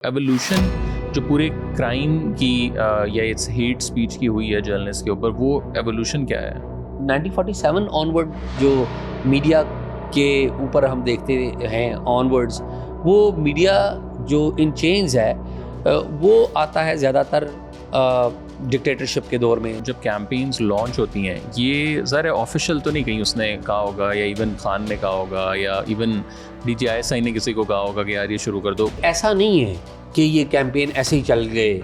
Evolution جو پورے crime کی یا اٹس ہیٹ اسپیچ کی ہوئی ہے جرنلسٹ کے اوپر، وہ ایوولوشن کیا ہے؟ 1947 آنورڈ جو میڈیا کے اوپر ہم دیکھتے ہیں آنورڈز، وہ میڈیا جو ان چینز ہے وہ آتا ہے زیادہ تر ڈکٹیٹرشپ کے دور میں. جب کیمپینز لانچ ہوتی ہیں، یہ ذرا آفیشیل تو نہیں کہیں اس نے کہا ہوگا، یا ایون خان نے کہا ہوگا، یا ایون DGI نے کسی کو کہا ہوگا کہ یار یہ شروع کر دو. ایسا نہیں ہے کہ یہ کیمپین ایسے ہی چل گئے،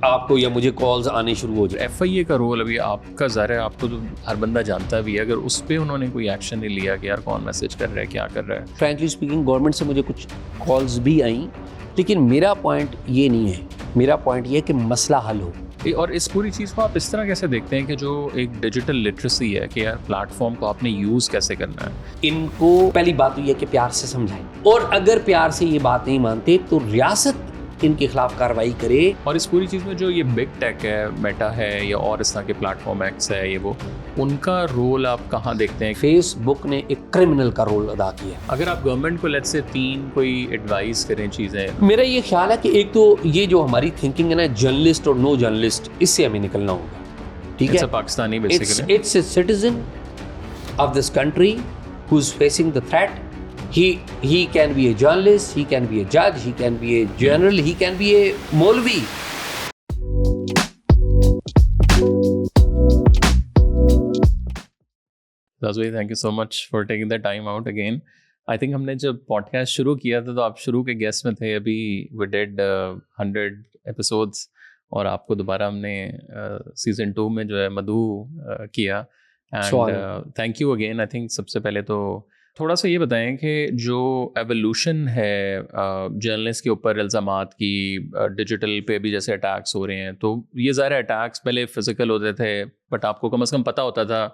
آپ کو یا مجھے کالز آنے شروع ہو جائے. FIA کا رول ابھی آپ کا ظاہر ہے، آپ کو تو ہر بندہ جانتا بھی ہے، اگر اس پہ انہوں نے کوئی ایکشن نہیں لیا کہ یار کون میسج کر رہا ہے، کیا کر رہا ہے. فرینکلی اسپیکنگ گورنمنٹ سے مجھے کچھ کالز بھی آئیں، لیکن میرا پوائنٹ یہ نہیں ہے. میرا پوائنٹ یہ ہے کہ مسئلہ حل ہو. اور اس پوری چیز کو آپ اس طرح کیسے دیکھتے ہیں کہ جو ایک ڈیجیٹل لٹریسی ہے کہ یار پلیٹ فارم کو آپ نے یوز کیسے کرنا ہے؟ ان کو پہلی بات تو یہ کہ پیار سے سمجھائیں، اور اگر پیار سے یہ بات نہیں مانتے تو ریاست ان کے خلاف کارروائی کرے. اور اس پوری چیز میں جو یہ بگ ٹیک ہے، میٹا ہے، یا اور اس طرح کے پلیٹ فارم ایکس ہے، یہ وہ ان کا رول آپ کہاں دیکھتے ہیں؟ فیس بک نے ایک کرمنل کا رول ادا کیا. اگر آپ گورنمنٹ کو لیٹس سے 3 کوئی ایڈوائز کریں چیزیں. میرا یہ خیال ہے کہ ایک تو یہ جو ہماری تھنکنگ ہے نا، جرنلسٹ اور نو جرنلسٹ، اس سے ہمیں نکلنا ہوگا. ٹھیک ہے، Pakistani basically it's a citizen of this country who is facing the threat. He can be a journalist, he can be a judge, he can be a general, he can be a Maulvi. Razvi, thank you so much for taking the time out again. I think ہم نے جب pod cost شروع کیا تھا تو آپ شروع کے گیسٹ میں تھے. ابھی we did 100 episodes اور آپ کو دوبارہ ہم نے سیزن 2 میں جو ہے مدعو کیا. And thank you again. I think سب سے پہلے تو تھوڑا سا یہ بتائیں کہ جو ایوولوشن ہے جرنلسٹ کے اوپر الزامات کی، ڈیجیٹل پہ بھی جیسے اٹیکس ہو رہے ہیں، تو یہ ظاہر اٹیکس پہلے فزیکل ہوتے تھے، بٹ آپ کو کم از کم پتہ ہوتا تھا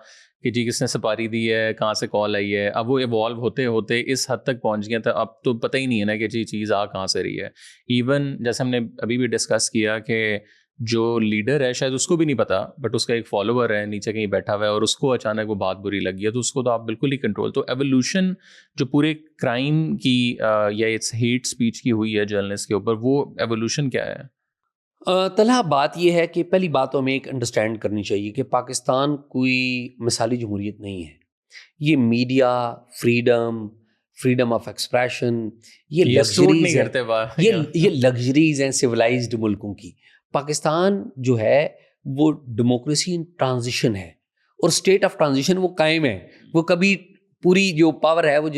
کہ جی کس نے سپاری دی ہے، کہاں سے کال آئی ہے. اب وہ ایوالو ہوتے ہوتے اس حد تک پہنچ گیا تھا، اب تو پتہ ہی نہیں ہے نا کہ جی چیز کہاں سے رہی ہے. ایون جیسے ہم نے ابھی بھی ڈسکس کیا کہ جو لیڈر ہے شاید اس کو بھی نہیں پتا، بٹ اس کا ایک فالوور ہے نیچے کہیں بیٹھا ہوا ہے اور اس کو اچانک وہ بات بری لگی ہے، تو اس کو تو آپ بالکل ہی کنٹرول. تو ایوولوشن جو پورے کرائم کی یا اٹس ہیٹ اسپیچ کی ہوئی ہے جرنلسٹ کے اوپر، وہ ایوولوشن کیا ہے؟ طلحہ، بات یہ ہے کہ پہلی بات تو ہمیں ایک انڈرسٹینڈ کرنی چاہیے کہ پاکستان کوئی مثالی جمہوریت نہیں ہے. یہ میڈیا فریڈم آف ایکسپریشن، یہ لگژریز ہیں سویلائزڈ ملکوں کی. پاکستان جو ہے وہ ڈیموکریسی ان ٹرانزیشن ہے، اور اسٹیٹ آف ٹرانزیشن وہ قائم ہے. وہ کبھی پوری جو پاور ہے وہ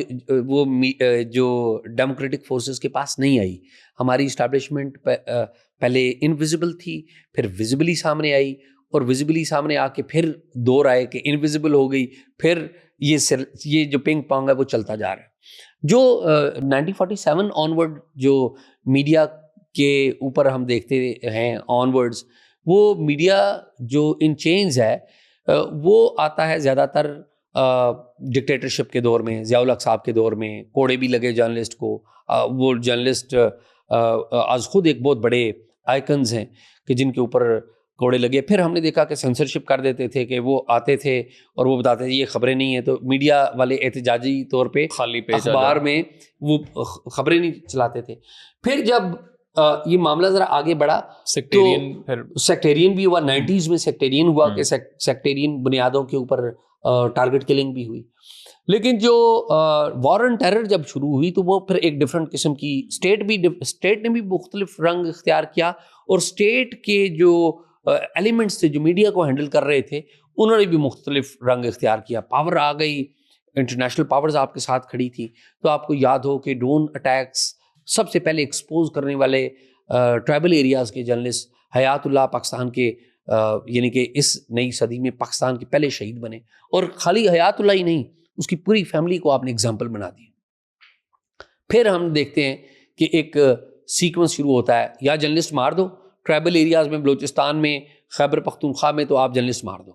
جو ڈیموکریٹک فورسز کے پاس نہیں آئی. ہماری اسٹیبلشمنٹ پہلے انویزیبل تھی، پھر ویزیبلی سامنے آئی، اور ویزیبلی سامنے آ کے پھر دور آئے کہ انویزیبل ہو گئی. پھر یہ جو پنگ پونگ ہے وہ چلتا جا رہا ہے. جو 1947 آنورڈ جو میڈیا کے اوپر ہم دیکھتے ہیں آنورڈز، وہ میڈیا جو ان چینز ہے وہ آتا ہے زیادہ تر ڈکٹیٹرشپ کے دور میں، ضیاء الحق صاحب کے دور میں. کوڑے بھی لگے جرنلسٹ کو. وہ جرنلسٹ آج خود ایک بہت بڑے آئیکنز ہیں کہ جن کے اوپر کوڑے لگے. پھر ہم نے دیکھا کہ سینسرشپ کر دیتے تھے، کہ وہ آتے تھے اور وہ بتاتے تھے یہ خبریں نہیں ہیں، تو میڈیا والے احتجاجی طور پہ خالی پیج اخبار میں وہ خبریں نہیں چلاتے تھے. پھر جب یہ معاملہ ذرا آگے بڑھا تو سیکٹیرین بھی ہوا. 90s میں سیکٹیرین ہوا کہ سیکٹیرین بنیادوں کے اوپر ٹارگٹ کلنگ بھی ہوئی. لیکن جو وار آن ٹیرر جب شروع ہوئی تو وہ پھر ایک ڈفرینٹ قسم کی اسٹیٹ نے بھی مختلف رنگ اختیار کیا، اور اسٹیٹ کے جو ایلیمنٹس تھے جو میڈیا کو ہینڈل کر رہے تھے انہوں نے بھی مختلف رنگ اختیار کیا. پاور آ گئی، انٹرنیشنل پاورز آپ کے ساتھ کھڑی تھی. تو آپ کو یاد ہو کہ ڈرون اٹیکس سب سے پہلے ایکسپوز کرنے والے ٹرائبل ایریاز کے جرنلسٹ حیات اللہ پاکستان کے یعنی کہ اس نئی صدی میں پاکستان کے پہلے شہید بنے. اور خالی حیات اللہ ہی نہیں، اس کی پوری فیملی کو آپ نے اگزامپل بنا دی. پھر ہم دیکھتے ہیں کہ ایک سیکوینس شروع ہوتا ہے، یا جرنلسٹ مار دو. ٹرائبل ایریاز میں، بلوچستان میں، خیبر پختونخوا میں تو آپ جرنلسٹ مار دو.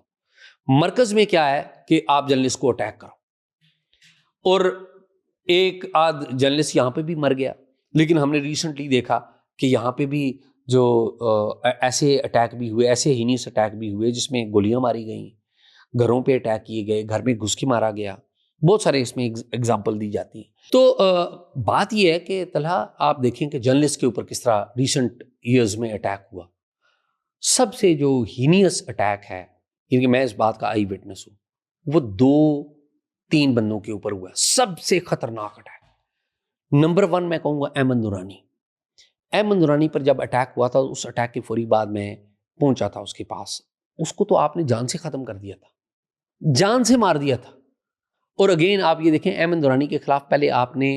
مرکز میں کیا ہے کہ آپ جرنلسٹ کو اٹیک کرو. اور ایک آدھ جرنلسٹ یہاں پہ بھی مر گیا. لیکن ہم نے ریسنٹلی دیکھا کہ یہاں پہ بھی جو ایسے اٹیک بھی ہوئے، ایسے ہینیس اٹیک بھی ہوئے جس میں گولیاں ماری گئیں، گھروں پہ اٹیک کیے گئے، گھر میں گھس کے مارا گیا. بہت سارے اس میں ایگزامپل دی جاتی ہیں. تو بات یہ ہے کہ طلحہ آپ دیکھیں کہ جرنلسٹ کے اوپر کس طرح ریسنٹ ایئرز میں اٹیک ہوا. سب سے جو ہینیس اٹیک ہے، کیونکہ میں اس بات کا آئی وٹنس ہوں، وہ 2-3 بندوں کے اوپر ہوا. سب سے خطرناک اٹیک نمبر 1 میں کہوں گا احمد نورانی. احمد نورانی پر جب اٹیک ہوا تھا، اس اٹیک کے فوری بعد میں پہنچا تھا اس کے پاس. اس کو تو آپ نے جان سے ختم کر دیا تھا، جان سے مار دیا تھا. اور اگین آپ یہ دیکھیں احمد نورانی کے خلاف پہلے آپ نے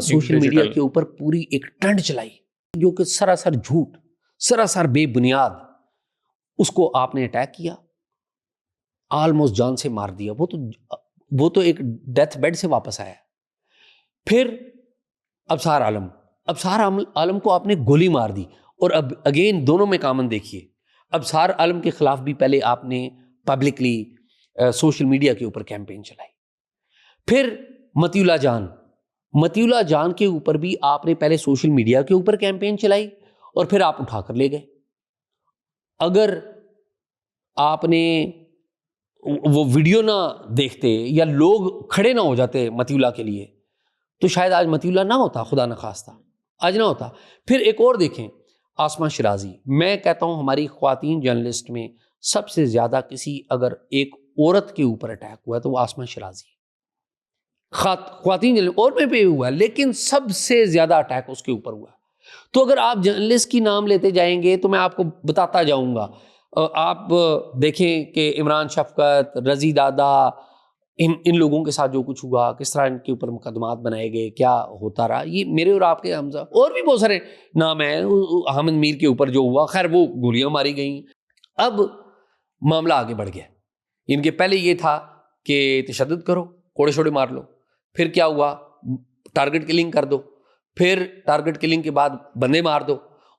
سوشل میڈیا کے اوپر پوری ایک ٹرینڈ چلائی جو کہ سراسر جھوٹ، سراسر بے بنیاد. اس کو آپ نے اٹیک کیا، آلموسٹ جان سے مار دیا. وہ تو ایک ڈیتھ بیڈ سے واپس آیا. پھر ابصار عالم کو آپ نے گولی مار دی. اور اب اگین دونوں میں کامن دیکھیے، ابصار عالم کے خلاف بھی پہلے آپ نے پبلکلی سوشل میڈیا کے اوپر کیمپین چلائی. پھر متی اللہ جان کے اوپر بھی آپ نے پہلے سوشل میڈیا کے اوپر کیمپین چلائی اور پھر آپ اٹھا کر لے گئے. اگر آپ نے وہ ویڈیو نہ دیکھتے یا لوگ کھڑے نہ ہو جاتے متی اللہ کے لیے تو شاید آج متی اللہ نہ ہوتا، خدا نخواستہ آج نہ ہوتا. پھر ایک اور دیکھیں آسمہ شرازی. میں کہتا ہوں ہماری خواتین جرنلسٹ میں سب سے زیادہ کسی اگر ایک عورت کے اوپر اٹیک ہوا ہے تو وہ آسمہ شرازی. خواتین جرنلسٹ اور میں بھی ہوا ہے لیکن سب سے زیادہ اٹیک اس کے اوپر ہوا. تو اگر آپ جرنلسٹ کی نام لیتے جائیں گے تو میں آپ کو بتاتا جاؤں گا. آپ دیکھیں کہ عمران شفقت، رضی دادا، ان لوگوں کے ساتھ جو کچھ ہوا، کس طرح ان کے اوپر مقدمات بنائے گئے، کیا ہوتا رہا. یہ میرے اور آپ کے حمزہ اور بھی بہت سارے نام ہیں. حامد میر کے اوپر جو ہوا، خیر وہ گولیاں ماری گئیں. اب معاملہ آگے بڑھ گیا. ان کے پہلے یہ تھا کہ تشدد کرو، کوڑے شوڑے مار لو. پھر کیا ہوا؟ ٹارگٹ کلنگ کر دو. پھر ٹارگٹ کلنگ کے بعد بندے مار دو.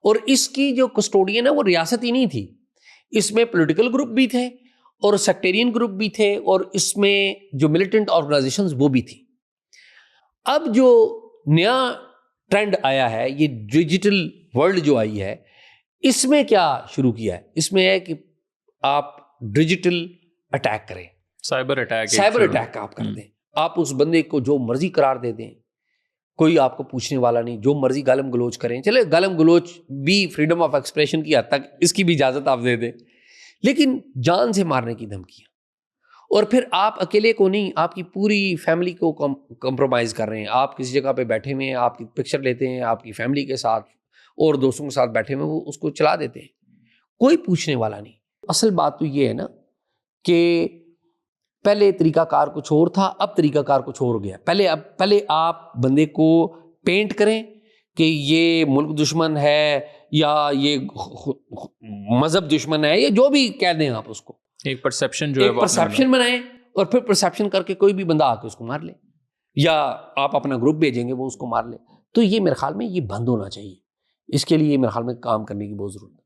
اور اس کی جو کسٹوڈین ہے وہ ریاست ہی نہیں تھی، اس میں پولیٹیکل گروپ بھی تھے اور سیکٹیرین گروپ بھی تھے اور اس میں جو ملیٹنٹ آرگنائزیشنز وہ بھی تھی. اب جو نیا ٹرینڈ آیا ہے، یہ ڈیجیٹل ورلڈ جو آئی ہے، اس میں کیا شروع کیا ہے؟ اس میں ہے کہ آپ ڈیجیٹل اٹیک کریں، سائبر اٹیک آپ کر دیں. آپ اس بندے کو جو مرضی قرار دے دیں، کوئی آپ کو پوچھنے والا نہیں، جو مرضی گالم گلوچ کریں. چلے گالم گلوچ بھی فریڈم آف ایکسپریشن کی حد تک، اس کی بھی اجازت آپ دے دیں، لیکن جان سے مارنے کی دھمکیاں. اور پھر آپ اکیلے کو نہیں، آپ کی پوری فیملی کو کمپرومائز کر رہے ہیں. آپ کسی جگہ پہ بیٹھے ہوئے ہیں، آپ کی پکچر لیتے ہیں، آپ کی فیملی کے ساتھ اور دوستوں کے ساتھ بیٹھے ہوئے، وہ اس کو چلا دیتے ہیں، کوئی پوچھنے والا نہیں. اصل بات تو یہ ہے نا کہ پہلے طریقہ کار کچھ اور تھا، اب طریقہ کار کچھ اور ہو گیا. پہلے آپ بندے کو پینٹ کریں کہ یہ ملک دشمن ہے یا یہ مذہب دشمن ہے یا جو بھی کہہ دیں آپ اس کو. ایک پرسیپشن جو ہے وہ پرسیپشن بنائیں اور پھر پرسیپشن کر کے کوئی بھی بندہ آ کے اس کو مار لے یا آپ اپنا گروپ بھیجیں گے وہ اس کو مار لے. تو یہ میرے خیال میں یہ بند ہونا چاہیے. اس کے لیے میرے خیال میں کام کرنے کی بہت ضرورت ہے.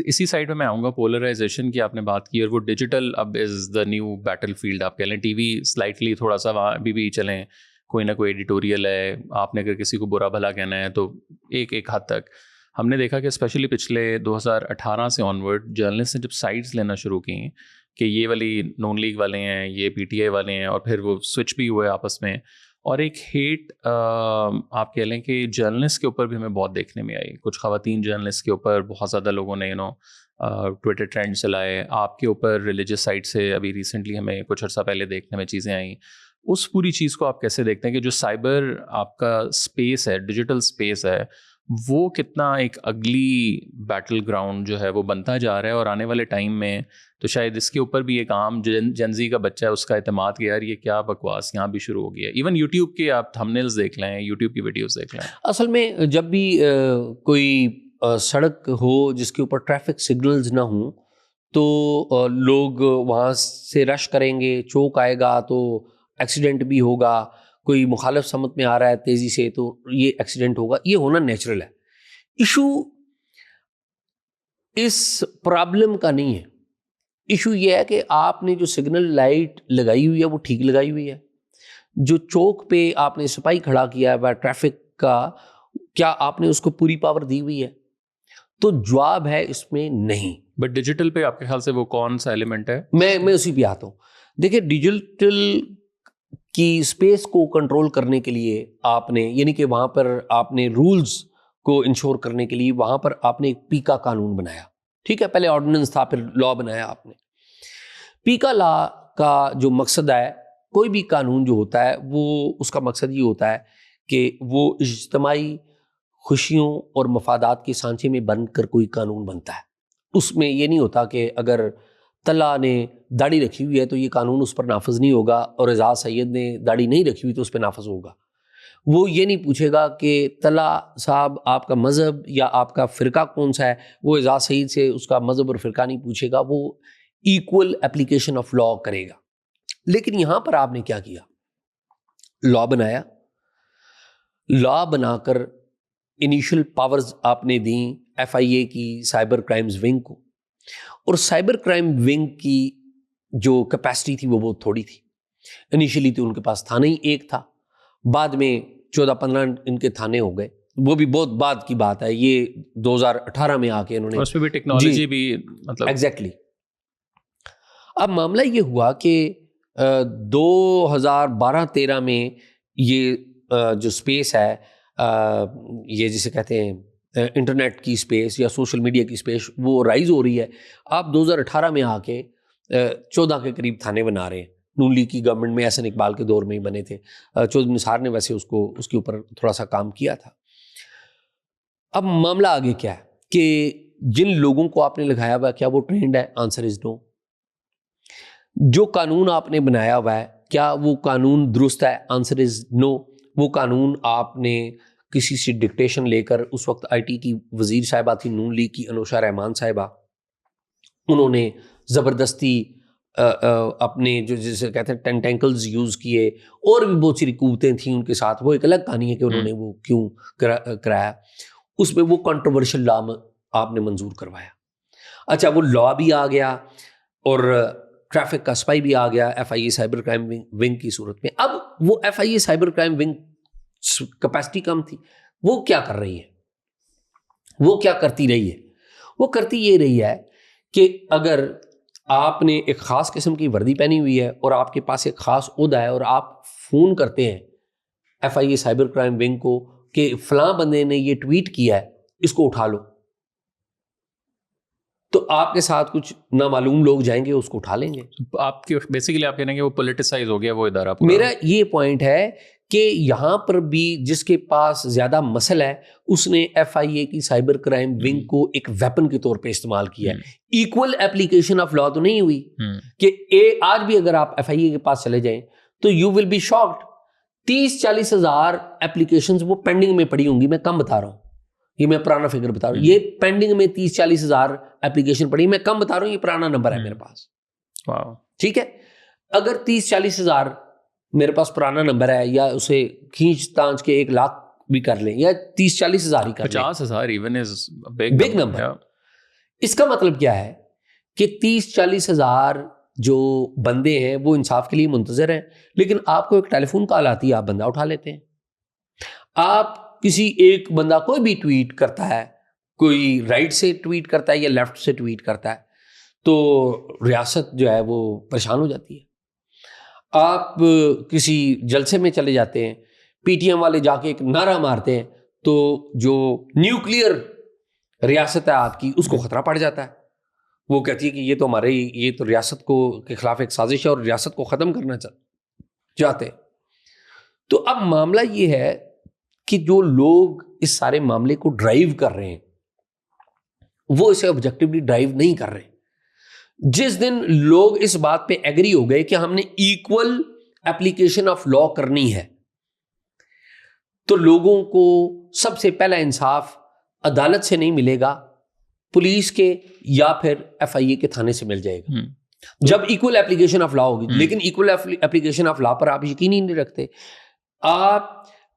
اسی سائڈ میں آؤں گا. پولرائزیشن کی آپ نے بات کی اور وہ ڈیجیٹل اب از دا نیو بیٹل فیلڈ. آپ کہہ لیں ٹی وی سلائٹلی تھوڑا سا وہاں بھی چلیں، کوئی نہ کوئی ایڈیٹوریل ہے. آپ نے اگر کسی کو برا بھلا کہنا ہے تو ایک حد تک ہم نے دیکھا کہ اسپیشلی پچھلے 2018 سے آنورڈ جرنلسٹ نے جب سائڈس لینا شروع کی کہ یہ والی نون لیگ والے ہیں، یہ پی ٹی آئی والے ہیں، اور پھر وہ سوئچ بھی ہوئے آپس میں. اور ایک ہیٹ آپ کہہ لیں کہ جرنلسٹ کے اوپر بھی ہمیں بہت دیکھنے میں آئی. کچھ خواتین جرنلسٹ کے اوپر بہت زیادہ لوگوں نے ٹویٹر ٹرینڈ چلائے. آپ کے اوپر ریلیجس سائٹ سے ابھی ریسنٹلی ہمیں کچھ عرصہ پہلے دیکھنے میں چیزیں آئیں. اس پوری چیز کو آپ کیسے دیکھتے ہیں کہ جو سائبر آپ کا اسپیس ہے، ڈیجیٹل اسپیس ہے، وہ کتنا ایک اگلی بیٹل گراؤنڈ جو ہے وہ بنتا جا رہا ہے؟ اور آنے والے ٹائم میں تو شاید اس کے اوپر بھی ایک عام جنزی کا بچہ ہے، اس کا اعتماد کہ یار یہ کیا بکواس یہاں بھی شروع ہو گیا. ایون یوٹیوب کے آپ تھمبنیلز دیکھ لیں، یوٹیوب کی ویڈیوز دیکھ لیں. اصل میں جب بھی کوئی سڑک ہو جس کے اوپر ٹریفک سگنلز نہ ہوں تو لوگ وہاں سے رش کریں گے، چوک آئے گا تو ایکسیڈنٹ بھی ہوگا. کوئی مخالف سمت میں آ رہا ہے تیزی سے تو یہ ایکسیڈنٹ ہوگا. یہ ہونا نیچرل ہے. ایشو اس پرابلم کا نہیں ہے. ایشو یہ ہے کہ آپ نے جو سگنل لائٹ لگائی ہوئی ہے وہ ٹھیک لگائی ہوئی ہے. جو چوک پہ آپ نے سپاہی کھڑا کیا ہے ٹریفک کا، کیا آپ نے اس کو پوری پاور دی ہوئی ہے؟ تو جواب ہے اس میں نہیں. بٹ ڈیجیٹل پہ آپ کے خیال سے وہ کون سا ایلیمنٹ ہے؟ میں اسی پہ آتا ہوں. دیکھیں ڈیجیٹل کہ اسپیس کو کنٹرول کرنے کے لیے آپ نے, یعنی کہ وہاں پر آپ نے رولز کو انشور کرنے کے لیے وہاں پر آپ نے ایک پیکا قانون بنایا. ٹھیک ہے, پہلے آرڈیننس تھا, پھر لا بنایا آپ نے. پیکا لا کا جو مقصد ہے, کوئی بھی قانون جو ہوتا ہے وہ اس کا مقصد یہ ہوتا ہے کہ وہ اجتماعی خوشیوں اور مفادات کے سانچے میں بن کر کوئی قانون بنتا ہے. اس میں یہ نہیں ہوتا کہ اگر طلحہ نے داڑھی رکھی ہوئی ہے تو یہ قانون اس پر نافذ نہیں ہوگا, اور اعزاز سید نے داڑھی نہیں رکھی ہوئی تو اس پہ نافذ ہوگا. وہ یہ نہیں پوچھے گا کہ طلحہ صاحب آپ کا مذہب یا آپ کا فرقہ کون سا ہے, وہ اعزاز سید سے اس کا مذہب اور فرقہ نہیں پوچھے گا, وہ ایکول اپلیکیشن آف لا کرے گا. لیکن یہاں پر آپ نے کیا کیا, لا بنایا. لا بنا کر انیشل پاورز آپ نے دیں FIA کی سائبر کرائمز ونگ کو, اور سائبر کرائم ونگ کی جو کیپیسٹی تھی وہ بہت تھوڑی تھی. انیشلی تو ان کے پاس تھانہ ہی ایک تھا, بعد میں 14-15 ان کے تھانے ہو گئے, وہ بھی بہت بعد کی بات ہے, یہ 2018 میں آ کے انہوں نے, اس میں بھی ٹیکنالوجی بھی مطلب ایگزیکٹلی. اب معاملہ یہ ہوا کہ 2012-13 میں یہ جو اسپیس ہے, یہ جسے کہتے ہیں انٹرنیٹ کی اسپیس یا سوشل میڈیا کی اسپیس, وہ رائز ہو رہی ہے. آپ 2018 میں آ کے 14 کے قریب تھانے بنا رہے ہیں. نون لیگ کی گورنمنٹ میں احسن اقبال کے دور میں ہی بنے تھے. چودھری نثار نے ویسے اس کے اوپر تھوڑا سا کام کیا تھا. اب معاملہ آگے کیا ہے کہ جن لوگوں کو آپ نے لگایا ہوا ہے کیا وہ ٹرینڈ ہے؟ آنسر از نو. جو قانون آپ نے بنایا ہوا ہے کیا وہ قانون درست ہے؟ آنسر از نو. وہ قانون آپ نے کسی سے ڈکٹیشن لے کر, اس وقت IT کی وزیر صاحبہ تھی نون لیگ کی انوشا رحمان صاحبہ, انہوں نے زبردستی اپنے جو جسے کہتے ہیں ٹینٹینکلز یوز کیے, اور بھی بہت سی قوتیں تھیں ان کے ساتھ. وہ ایک الگ کہانی ہے کہ انہوں نے وہ کیوں کرایا. اس میں وہ کنٹروورشل لا آپ نے منظور کروایا. اچھا, وہ لا بھی آ گیا اور ٹریفک کا سپائی بھی آ گیا FIA سائبر کرائم ونگ کی صورت میں. اب وہ FIA cyber crime wing capacity کم تھی, وہ کیا کر رہی ہے, وہ کیا کرتی رہی ہے؟ وہ کرتی یہ رہی ہے کہ اگر آپ نے ایک خاص قسم کی وردی پہنی ہوئی ہے اور آپ کے پاس ایک خاص عہدہ ہے اور آپ فون کرتے ہیں FIA سائبر کرائم ونگ کو کہ فلاں بندے نے یہ ٹویٹ کیا ہے, اس کو اٹھا لو, تو آپ کے ساتھ کچھ نامعلوم لوگ جائیں گے, اس کو اٹھا لیں گے. آپ کی بیسیکلی آپ کہنے کہ وہ پولیٹیسائز ہو گیا وہ ادارہ. میرا یہ پوائنٹ ہے کہ یہاں پر بھی جس کے پاس زیادہ مسل ہے اس نے FIA کی سائبر کرائم ونگ کو ایک ویپن کے طور پہ استعمال کیا ہے. ایکول اپلیکیشن آف لا تو نہیں ہوئی کہ آج بھی اگر آپ FIA کے پاس چلے جائیں تو یو ول بی شاکڈ, 30-40 ہزار اپلیکیشنز وہ پینڈنگ میں پڑی ہوں گی. میں کم بتا رہا ہوں, یہ میں پرانا فگر بتا رہا ہوں, یہ پینڈنگ میں 30-40 ہزار اپلیکیشن پڑی. میں کم بتا رہا ہوں, یہ پرانا نمبر ہے میرے پاس. ٹھیک ہے, اگر 30-40 ہزار میرے پاس پرانا نمبر ہے, یا اسے کھینچ تانچ کے 1 لاکھ بھی کر لیں, یا 30-40 ہزار ہی کر لیں, 50,000 ایون از بگ نمبر. اس کا مطلب کیا ہے کہ 30-40 ہزار جو بندے ہیں وہ انصاف کے لیے منتظر ہیں, لیکن آپ کو ایک ٹیلی فون کال آتی ہے, آپ بندہ اٹھا لیتے ہیں. آپ کسی ایک بندہ کوئی بھی ٹویٹ کرتا ہے, کوئی رائٹ سے ٹویٹ کرتا ہے یا لیفٹ سے ٹویٹ کرتا ہے, تو ریاست جو ہے وہ پریشان ہو جاتی ہے. آپ کسی جلسے میں چلے جاتے ہیں, PTM والے جا کے ایک نعرہ مارتے ہیں, تو جو نیوکلیئر ریاست ہے آپ کی اس کو خطرہ پڑ جاتا ہے. وہ کہتی ہے کہ یہ تو ریاست کو کے خلاف ایک سازش ہے اور ریاست کو ختم کرنا چاہتے ہیں. تو اب معاملہ یہ ہے کہ جو لوگ اس سارے معاملے کو ڈرائیو کر رہے ہیں وہ اسے آبجیکٹیولی ڈرائیو نہیں کر رہے. جس دن لوگ اس بات پہ ایگری ہو گئے کہ ہم نے ایکول اپلیکیشن آف لا کرنی ہے, تو لوگوں کو سب سے پہلا انصاف عدالت سے نہیں ملے گا, پولیس کے یا پھر FIA کے تھانے سے مل جائے گا جب ایکول اپلیکیشن آف لا ہوگی. لیکن ایکول اپلیکیشن آف لا پر آپ یقین ہی نہیں رکھتے. آپ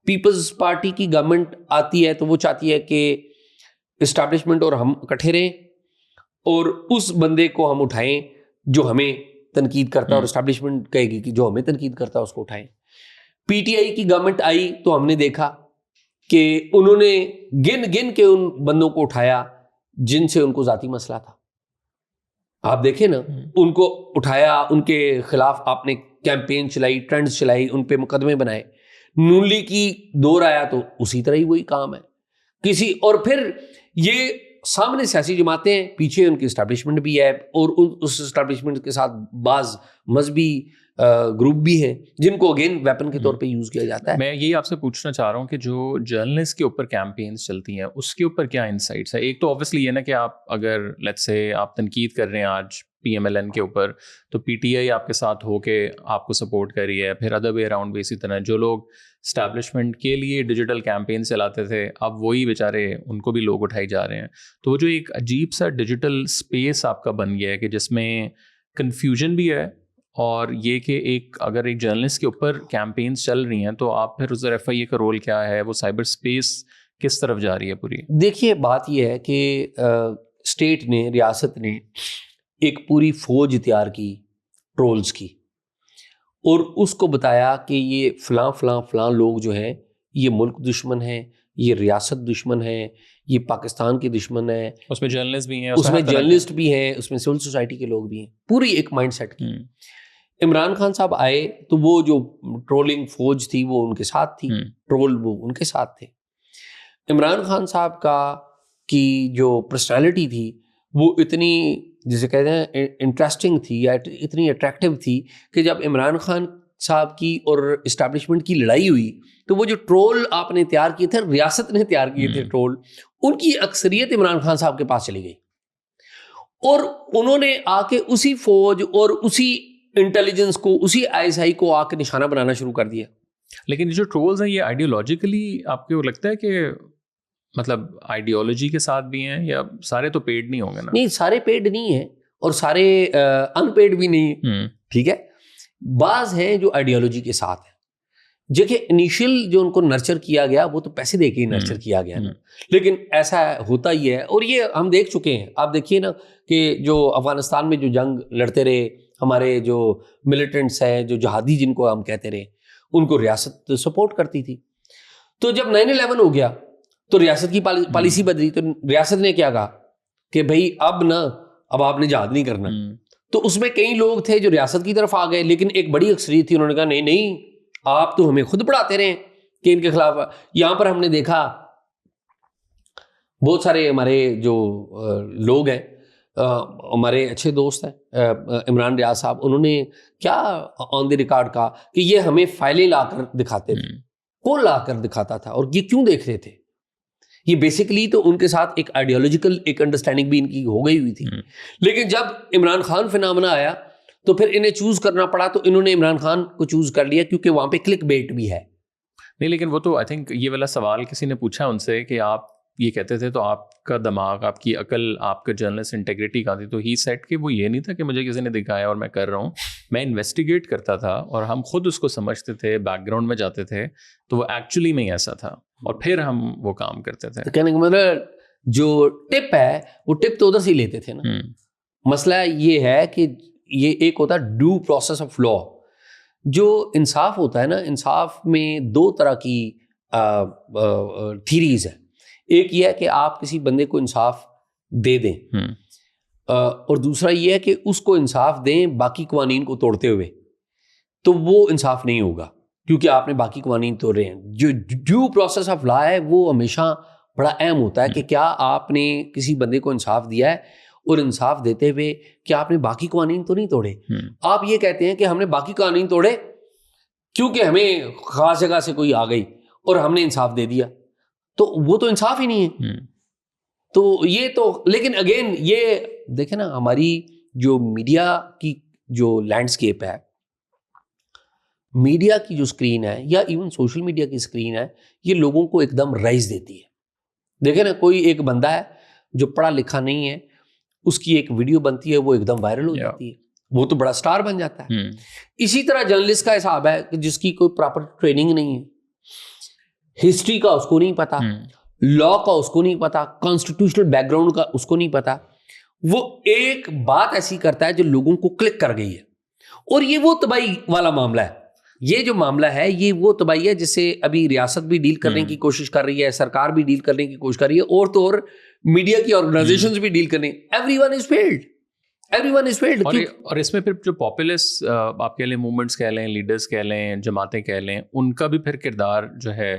پیپلز پارٹی کی گورنمنٹ آتی ہے تو وہ چاہتی ہے کہ اسٹیبلشمنٹ اور ہم اکٹھے رہیں اور اس بندے کو ہم اٹھائیں جو ہمیں تنقید کرتا ہے, اور اسٹیبلشمنٹ کہے گی کہ جو ہمیں تنقید کرتا ہے اس کو اٹھائیں. PTI کی گورنمنٹ آئی تو ہم نے دیکھا کہ انہوں نے گن کے ان بندوں کو اٹھایا جن سے ان کو ذاتی مسئلہ تھا. آپ دیکھیں نا, ان کو اٹھایا, ان کے خلاف آپ نے کیمپین چلائی, ٹرینڈز چلائی, ان پہ مقدمے بنائے. نون لیگ کی دور آیا تو اسی طرح ہی وہی کام ہے کسی. اور پھر یہ سامنے سیاسی جماعتیں ہیں, پیچھے ان کی اسٹیبلشمنٹ بھی ہے, اور اس اسٹیبلشمنٹ کے ساتھ بعض مذہبی گروپ بھی ہیں جن کو اگین ویپن کے طور پہ یوز کیا جاتا ہے. میں یہی آپ سے پوچھنا چاہ رہا ہوں کہ جو جرنلسٹ کے اوپر کیمپینز چلتی ہیں اس کے اوپر کیا انسائٹس ہے؟ ایک تو اوبویسلی یہ نا کہ آپ اگر لیٹس سے آپ تنقید کر رہے ہیں آج پی ایم ایل این کے اوپر, تو پی ٹی آئی آپ کے ساتھ ہو کے آپ کو سپورٹ کر رہی ہے, پھر ادر وے اراؤنڈ بھی اسی طرح جو لوگ اسٹیبلشمنٹ کے لیے ڈیجیٹل کیمپین چلاتے تھے اب وہی بیچارے ان کو بھی لوگ اٹھائی جا رہے ہیں. تو وہ جو ایک عجیب سا ڈیجیٹل اسپیس آپ کا بن گیا ہے کہ جس میں کنفیوژن بھی ہے, اور یہ کہ ایک اگر ایک جرنلسٹ کے اوپر کیمپینز چل رہی ہیں تو آپ پھر اس ایف آئی اے کا رول کیا ہے, وہ سائبر اسپیس کس طرف جا رہی ہے پوری؟ دیکھیے بات یہ ہے کہ اسٹیٹ نے, ریاست نے ایک پوری فوج تیار کی ٹرولز کی, اور اس کو بتایا کہ یہ فلاں فلاں فلاں لوگ جو ہیں یہ ملک دشمن ہیں, یہ ریاست دشمن ہے, یہ پاکستان کے دشمن ہے. اس میں جرنلسٹ بھی ہیں, اس میں جرنلسٹ بھی ہیں, اس میں سول سوسائٹی کے لوگ بھی ہیں, پوری ایک مائنڈ سیٹ کی. عمران خان صاحب آئے تو وہ جو ٹرولنگ فوج تھی وہ ان کے ساتھ تھی, ٹرول وہ ان کے ساتھ تھے. عمران خان صاحب کی جو پرسنالٹی تھی وہ اتنی جسے کہتے ہیں انٹرسٹنگ تھی یا اتنی اٹریکٹیو تھی کہ جب عمران خان صاحب کی اور اسٹیبلشمنٹ کی لڑائی ہوئی تو وہ جو ٹرول آپ نے تیار کیے تھے, ریاست نے تیار کیے تھے ٹرول, ان کی اکثریت عمران خان صاحب کے پاس چلی گئی, اور انہوں نے آ کے اسی فوج اور اسی انٹیلیجنس کو, اسی آئی ایس آئی کو آ کے نشانہ بنانا شروع کر دیا. لیکن یہ جو ٹرولز ہیں یہ آئیڈیولوجیکلی آپ کو لگتا ہے کہ مطلب آئیڈیالوجی کے ساتھ بھی ہیں, یا سارے تو پیڈ نہیں ہوں گے نا؟ نہیں, سارے پیڈ نہیں ہیں اور سارے ان پیڈ بھی نہیں ہیں, ٹھیک ہے. بعض ہیں جو آئیڈیالوجی کے ساتھ ہیں, جو کہ انیشیل جو ان کو نرچر کیا گیا وہ تو پیسے دے کے ہی نرچر کیا گیا نا, لیکن ایسا ہوتا ہی ہے. اور یہ ہم دیکھ چکے ہیں, آپ دیکھیے نا کہ جو افغانستان میں جو جنگ لڑتے رہے ہمارے جو ملیٹنٹس ہیں, جو جہادی جن کو ہم کہتے رہے, ان کو ریاست سپورٹ کرتی تھی. تو جب 9/11 ہو گیا تو ریاست کی پالیسی بدلی, تو ریاست نے کیا کہا کہ بھائی اب آپ نے جہاد نہیں کرنا. تو اس میں کئی لوگ تھے جو ریاست کی طرف آ گئے, لیکن ایک بڑی اکثریت تھی, انہوں نے کہا نہیں آپ تو ہمیں خود پڑھاتے رہے کہ ان کے خلاف. یہاں پر ہم نے دیکھا بہت سارے ہمارے جو لوگ ہیں, ہمارے اچھے دوست ہیں عمران ریاض صاحب, انہوں نے کیا آن دی ریکارڈ کہا کہ یہ ہمیں فائلیں لا کر دکھاتے تھے. کون لا کر دکھاتا تھا اور یہ کیوں دیکھ رہے تھے؟ یہ بیسکلی تو ان کے ساتھ ایک آئیڈیالوجیکل ایک انڈرسٹینڈنگ بھی ان کی ہو گئی ہوئی تھی. لیکن جب عمران خان فینامنا آیا تو پھر انہیں چوز کرنا پڑا, تو انہوں نے عمران خان کو چوز کر لیا کیونکہ وہاں پہ کلک بیٹ بھی ہے. نہیں, لیکن وہ تو آئی تھنک یہ والا سوال کسی نے پوچھا ان سے کہ آپ یہ کہتے تھے تو آپ کا دماغ, آپ کی عقل, آپ کا جرنلسٹ انٹیگریٹی کہاں تھی؟ تو ہی سیٹ کہ وہ یہ نہیں تھا کہ مجھے کسی نے دکھایا اور میں کر رہا ہوں, میں انویسٹیگیٹ کرتا تھا اور ہم خود اس کو سمجھتے تھے, بیک گراؤنڈ میں جاتے تھے, تو وہ ایکچولی میں ایسا تھا اور پھر ہم وہ کام کرتے تھے. کہنے کا مطلب جو ٹپ ہے وہ ٹپ تو ادھر سے ہی لیتے تھے نا. مسئلہ یہ ہے کہ یہ ایک ہوتا ہے ڈیو پروسیس آف لا. جو انصاف ہوتا ہے نا, انصاف میں دو طرح کی تھیریز ہیں. ایک یہ ہے کہ آپ کسی بندے کو انصاف دے دیں, اور دوسرا یہ ہے کہ اس کو انصاف دیں باقی قوانین کو توڑتے ہوئے, تو وہ انصاف نہیں ہوگا کیونکہ آپ نے باقی قوانین توڑ رہے ہیں. جو ڈیو پروسیس آف لا ہے وہ ہمیشہ بڑا اہم ہوتا ہے کہ کیا آپ نے کسی بندے کو انصاف دیا ہے, اور انصاف دیتے ہوئے کہ آپ نے باقی قوانین تو نہیں توڑے. آپ یہ کہتے ہیں کہ ہم نے باقی قوانین توڑے کیونکہ ہمیں خاص جگہ سے کوئی آ گئی اور ہم نے انصاف دے دیا, تو وہ تو انصاف ہی نہیں ہے. تو یہ تو, لیکن اگین یہ دیکھیں نا, ہماری جو میڈیا کی جو لینڈسکیپ ہے, میڈیا کی جو اسکرین ہے یا ایون سوشل میڈیا کی اسکرین ہے, یہ لوگوں کو ایک دم رائز دیتی ہے. دیکھیں نا, کوئی ایک بندہ ہے جو پڑھا لکھا نہیں ہے, اس کی ایک ویڈیو بنتی ہے, وہ ایک دم وائرل ہو جاتی ہے, وہ تو بڑا سٹار بن جاتا ہے. اسی طرح جرنلسٹ کا حساب ہے کہ جس کی کوئی پراپر ٹریننگ نہیں ہے, ہسٹری کا اس کو نہیں پتا, لا کا اس کو نہیں پتا, کانسٹیٹیوشنل بیک گراؤنڈ کا اس کو نہیں پتا, وہ ایک بات ایسی کرتا ہے جو لوگوں کو کلک کر گئی ہے. اور یہ وہ تباہی والا معاملہ ہے. یہ جو معاملہ ہے یہ وہ تباہی ہے جس سے ابھی ریاست بھی ڈیل کرنے کی کوشش کر رہی ہے, سرکار بھی ڈیل کرنے کی کوشش کر رہی ہے, اور تو اور میڈیا کی آرگنائزیشنز بھی ڈیل کرنے. Every one is field. everyone is failed. اور اس میں پھر جو پاپولسٹ آپ کہہ لیں موومنٹس کہہ لیں, لیڈرز کہہ لیں, جماعتیں کہہ لیں, ان کا بھی پھر کردار جو ہے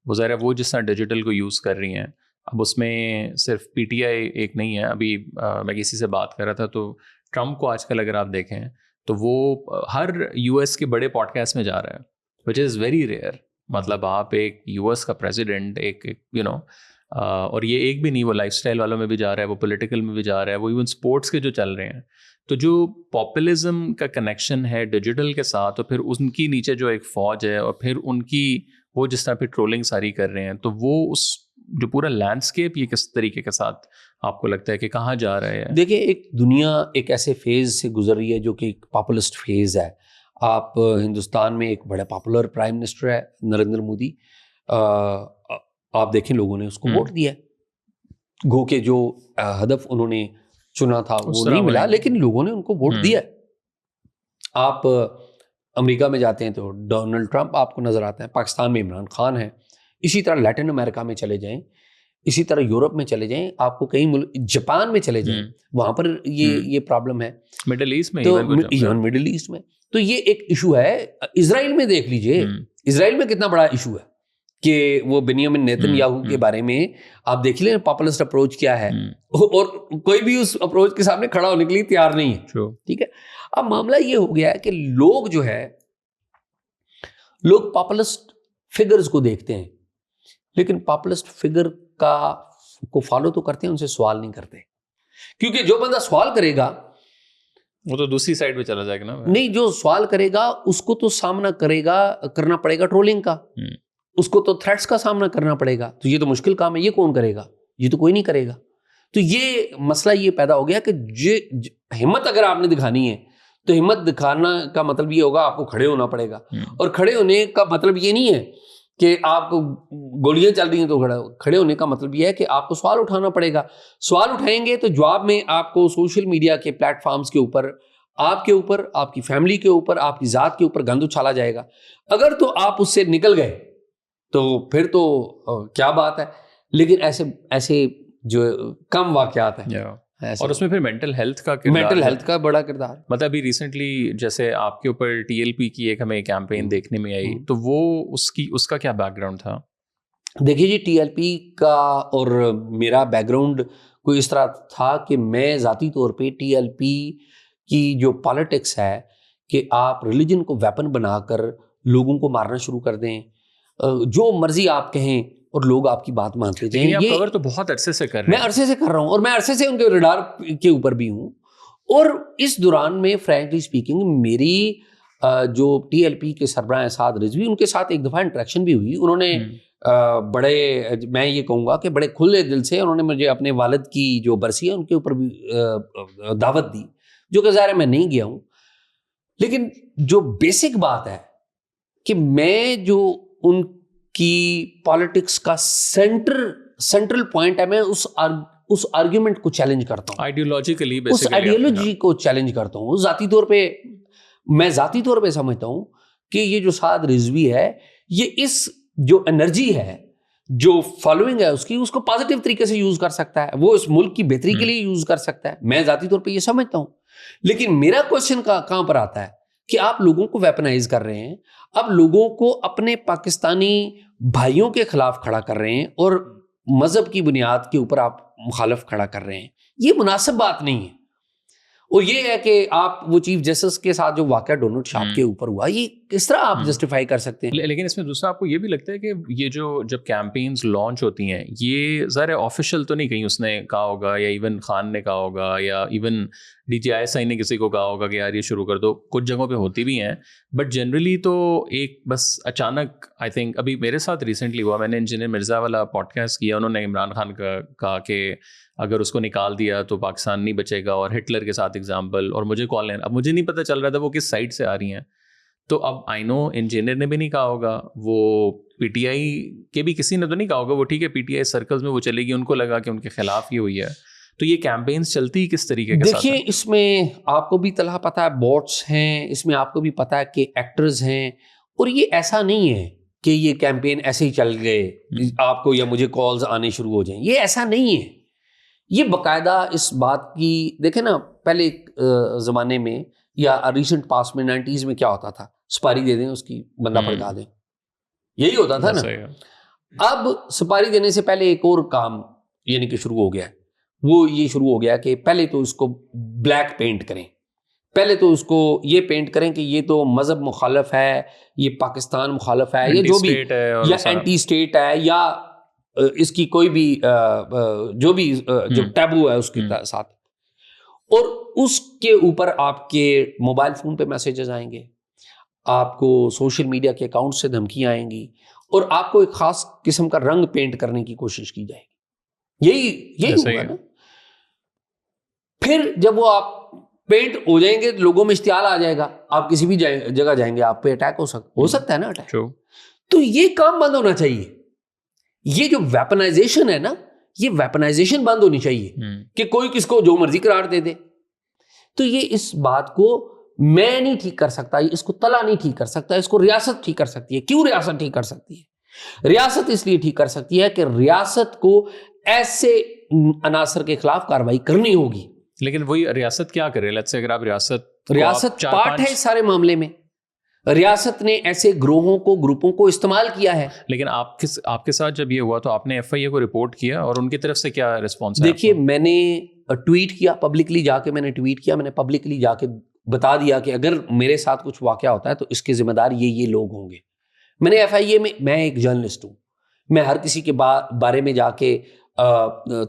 وہ ظاہر ہے وہ جس طرح ڈیجیٹل کو یوز کر رہی ہیں. اب اس میں صرف پی ٹی آئی ایک نہیں ہے. ابھی میں کسی سے بات کر رہا تھا تو ٹرمپ کو آج کل اگر آپ دیکھیں تو وہ ہر یو ایس کے بڑے پوڈ کاسٹ میں جا رہا ہے, وچ از ویری ریئر. مطلب آپ ایک یو ایس کا پریزیڈنٹ ایک اور یہ ایک بھی نہیں, وہ لائف اسٹائل والوں میں بھی جا رہا ہے, وہ پولیٹیکل میں بھی جا رہا ہے, وہ ایون اسپورٹس کے جو چل رہے ہیں. تو جو پاپولزم کا کنیکشن ہے ڈیجیٹل کے ساتھ, اور پھر ان کی نیچے جو ایک فوج ہے, اور پھر ان کی وہ جس طرح پھر ٹرولنگ ساری کر رہے ہیں, تو وہ اس جو پورا لینڈسکیپ یہ کس طریقے کے ساتھ آپ کو لگتا ہے کہ کہاں جا رہا ہے؟ دیکھیں, ایک دنیا ایک ایسے فیز سے گزر رہی ہے جو کہ ایک پاپولسٹ فیز ہے. آپ ہندوستان میں ایک بڑا پاپولر پرائم منسٹر ہے نریندر مودی, آپ دیکھیں لوگوں نے اس کو ووٹ دیا, گو کہ جو ہدف انہوں نے چنا تھا وہ نہیں ملا, لیکن لوگوں نے ان کو ووٹ دیا. آپ امریکہ میں جاتے ہیں تو ڈونلڈ ٹرمپ آپ کو نظر آتا ہے, پاکستان میں عمران خان ہے, اسی طرح لیٹن امریکہ میں چلے جائیں, اسی طرح یورپ میں چلے جائیں, آپ کو کئی ملک, جاپان میں چلے جائیں, وہاں پر یہ پرابلم ہے, مڈل ایسٹ میں, ایون مڈل ایسٹ میں. تو یہ ایک ایشو ہے. اسرائیل میں دیکھ لیجئے, اسرائیل میں کتنا بڑا ایشو ہے کہ وہ بنیامین نیتن یاہو کے بارے میں آپ دیکھ لیں پاپولسٹ اپروچ کیا ہے, اور کوئی بھی اس اپروچ کے سامنے کھڑا ہونے کے لیے تیار نہیں ہے. ٹھیک ہے, اب معاملہ یہ ہو گیا ہے کہ لوگ جو ہے, لوگ پاپولسٹ فگرز کو دیکھتے ہیں, لیکن پاپولسٹ فگر کو فالو تو کرتے ہیں, ان سے سوال نہیں کرتے, کیونکہ جو بندہ سوال کرے گا وہ تو دوسری سائڈ پہ چلا جائے گا نا. نہیں, جو سوال کرے گا اس کو تو سامنا کرنا پڑے گا ٹرولنگ کا, اس کو تو تھریٹس کا سامنا کرنا پڑے گا. تو یہ تو مشکل کام ہے, یہ کون کرے گا؟ یہ تو کوئی نہیں کرے گا. تو یہ مسئلہ یہ پیدا ہو گیا کہ ہمت اگر آپ نے دکھانی ہے تو ہمت دکھانا کا مطلب یہ ہوگا آپ کو کھڑے ہونا پڑے گا. اور کھڑے ہونے کا مطلب یہ نہیں ہے کہ آپ کو گولیاں چل رہی ہیں تو کھڑے ہونے کا مطلب یہ ہے کہ آپ کو سوال اٹھانا پڑے گا. سوال اٹھائیں گے تو جواب میں آپ کو سوشل میڈیا کے پلیٹ فارمز کے اوپر, آپ کے اوپر, آپ کی فیملی کے اوپر, آپ کی ذات کے اوپر گند اچھالا جائے گا. اگر تو آپ اس سے نکل گئے تو پھر تو کیا بات ہے, لیکن ایسے جو کم واقعات ہیں. اور اس میں پھر مینٹل ہیلتھ کا بڑا کردار. مطلب ابھی ریسنٹلی جیسے آپ کے اوپر ٹی ایل پی کی ایک ہمیں کیمپین دیکھنے میں آئی, تو وہ اس کا کیا بیک گراؤنڈ تھا؟ دیکھیے جی, ٹی ایل پی کا اور میرا بیک گراؤنڈ کوئی اس طرح تھا کہ میں ذاتی طور پہ ٹی ایل پی کی جو پالیٹکس ہے کہ آپ ریلیجن کو ویپن بنا کر لوگوں کو مارنا شروع کر دیں, جو مرضی آپ کہیں اور لوگ آپ کی بات مانتے جائیں. یہ کور تو بہت عرصے سے کر رہے ہیں. میں عرصے سے کر رہا ہوں, اور میں عرصے سے ان کے ریڈار کے اوپر بھی ہوں. اور اس دوران میں فرینکلی اسپیکنگ میری جو ٹی ایل پی کے سربراہ اسعد رضوی, ان کے ساتھ ایک دفعہ انٹریکشن بھی ہوئی. انہوں نے بڑے, میں یہ کہوں گا کہ بڑے کھلے دل سے انہوں نے مجھے اپنے والد کی جو برسی ہے ان کے اوپر بھی دعوت دی, جو کہ ظاہر ہے میں نہیں گیا ہوں. لیکن جو بیسک بات ہے کہ میں جو ان کی پالیٹکس کا سینٹرل پوائنٹ ہے, میں اس آرگیومنٹ کو چیلنج کرتا ہوں, آئیڈیولوجیکلی اس آئیڈیولوجی کو چیلنج کرتا ہوں. ذاتی طور پہ سمجھتا ہوں کہ یہ جو سعد رضوی ہے, یہ اس جو انرجی ہے, جو فالوئنگ ہے اس کو پازیٹیو طریقے سے یوز کر سکتا ہے, وہ اس ملک کی بہتری کے لیے یوز کر سکتا ہے. میں ذاتی طور پہ یہ سمجھتا ہوں. لیکن میرا کوشچن کہاں پر آتا ہے کہ آپ لوگوں کو ویپنائز کر رہے ہیں, اب لوگوں کو اپنے پاکستانی بھائیوں کے خلاف کھڑا کر رہے ہیں, اور مذہب کی بنیاد کے اوپر آپ مخالف کھڑا کر رہے ہیں. یہ مناسب بات نہیں ہے. اور یہ ہے کہ آپ وہ چیف جسٹس کے ساتھ جو واقعہ ڈونلڈ شارپ کے اوپر ہوا, یہ کس طرح آپ جسٹیفائی کر سکتے ہیں؟ لیکن اس میں دوسرا آپ کو یہ بھی لگتا ہے کہ یہ جب کیمپینز لانچ ہوتی ہیں, یہ ذرا آفیشیل تو نہیں کہیں اس نے کہا ہوگا, یا ایون خان نے کہا ہوگا, یا even D G I S I نے کسی کو کہا ہوگا کہ یار یہ شروع کر دو. کچھ جگہوں پہ ہوتی بھی ہیں, بٹ جنرلی تو ایک بس اچانک, آئی تھنک ابھی میرے ساتھ ریسنٹلی ہوا, میں نے انجینئر مرزا والا پوڈ کاسٹ کیا, انہوں نے عمران خان کا کہا کہ اگر اس کو نکال دیا تو پاکستان نہیں بچے گا, اور ہٹلر کے ساتھ ایگزامپل, اور مجھے کال لین, اب مجھے نہیں پتہ چل رہا تھا وہ کس سائڈ سے آ رہی ہیں. تو اب آئی نو انجینئر نے بھی نہیں کہا ہوگا, وہ پی ٹی آئی کے بھی کسی نے تو نہیں کہا ہوگا, وہ ٹھیک ہے پی ٹی آئی سرکلز میں وہ چلے گی, ان کو لگا کہ ان کے خلاف یہ ہوئی ہے. تو یہ کیمپینز چلتی کس طریقے کے ساتھ؟ دیکھیے, اس میں آپ کو بھی طلحہ پتہ ہے بوٹس ہیں, اس میں آپ کو بھی پتہ ہے کہ ایکٹرز ہیں, اور یہ ایسا نہیں ہے کہ یہ کیمپین ایسے ہی چل گئے, آپ کو یا مجھے کالز آنے شروع ہو جائیں. یہ ایسا نہیں ہے. یہ باقاعدہ اس بات کی دیکھیں نا، پہلے زمانے میں یا ریسنٹ پاس میں 90s میں کیا ہوتا تھا، سپاری دے دیں اس کی بندہ پھڑکا دیں، یہی ہوتا تھا نا. اب سپاری دینے سے پہلے ایک اور کام یعنی کہ شروع ہو گیا ہے، وہ یہ شروع ہو گیا کہ پہلے تو اس کو بلیک پینٹ کریں، پہلے تو اس کو یہ پینٹ کریں کہ یہ تو مذہب مخالف ہے، یہ پاکستان مخالف ہے، یا جو بھی، یا اینٹی اسٹیٹ ہے، یا اس کی کوئی بھی جو بھی جو ٹیبو ہے اس کے ساتھ. اور اس کے اوپر آپ کے موبائل فون پہ میسیجز آئیں گے، آپ کو سوشل میڈیا کے اکاؤنٹ سے دھمکیاں آئیں گی، اور آپ کو ایک خاص قسم کا رنگ پینٹ کرنے کی کوشش کی جائے گی. یہی ہوگا نا. پھر جب وہ آپ پینٹ ہو جائیں گے، لوگوں میں اشتعال آ جائے گا، آپ کسی بھی جگہ جائیں گے، آپ پہ اٹیک ہو سکتا ہے نا اٹیک. تو یہ کام بند ہونا چاہیے. یہ جو ویپنائزیشن ہے نا، یہ ویپنائزیشن بند ہونی چاہیے کہ کوئی کس کو جو مرضی قرار دے دے. تو یہ اس بات کو میں نہیں ٹھیک کر سکتا، اس کو تلا نہیں ٹھیک کر سکتا، اس کو ریاست ٹھیک کر سکتی ہے. کیوں ریاست ٹھیک کر سکتی ہے؟ ریاست اس لیے ٹھیک کر سکتی ہے کہ ریاست کو ایسے عناصر کے خلاف کارروائی کرنی ہوگی. لیکن وہی ریاست کیا کرے؟ لیٹس سے اگر آپ ریاست پارٹ ہے اس سارے معاملے میں. ریاست نے ایسے گروہوں کو، گروپوں کو استعمال کیا ہے. لیکن آپ کے ساتھ جب یہ ہوا تو آپ نے ایف آئی اے کو رپورٹ کیا، اور ان کی طرف سے کیا رسپانس ہے؟ دیکھیے، میں نے ٹویٹ کیا، پبلکلی جا کے میں نے ٹویٹ کیا، میں نے پبلکلی جا کے بتا دیا کہ اگر میرے ساتھ کچھ واقعہ ہوتا ہے تو اس کے ذمہ دار یہ لوگ ہوں گے. میں نے ایف آئی اے میں ایک جرنلسٹ ہوں، میں ہر کسی کے بارے میں جا کے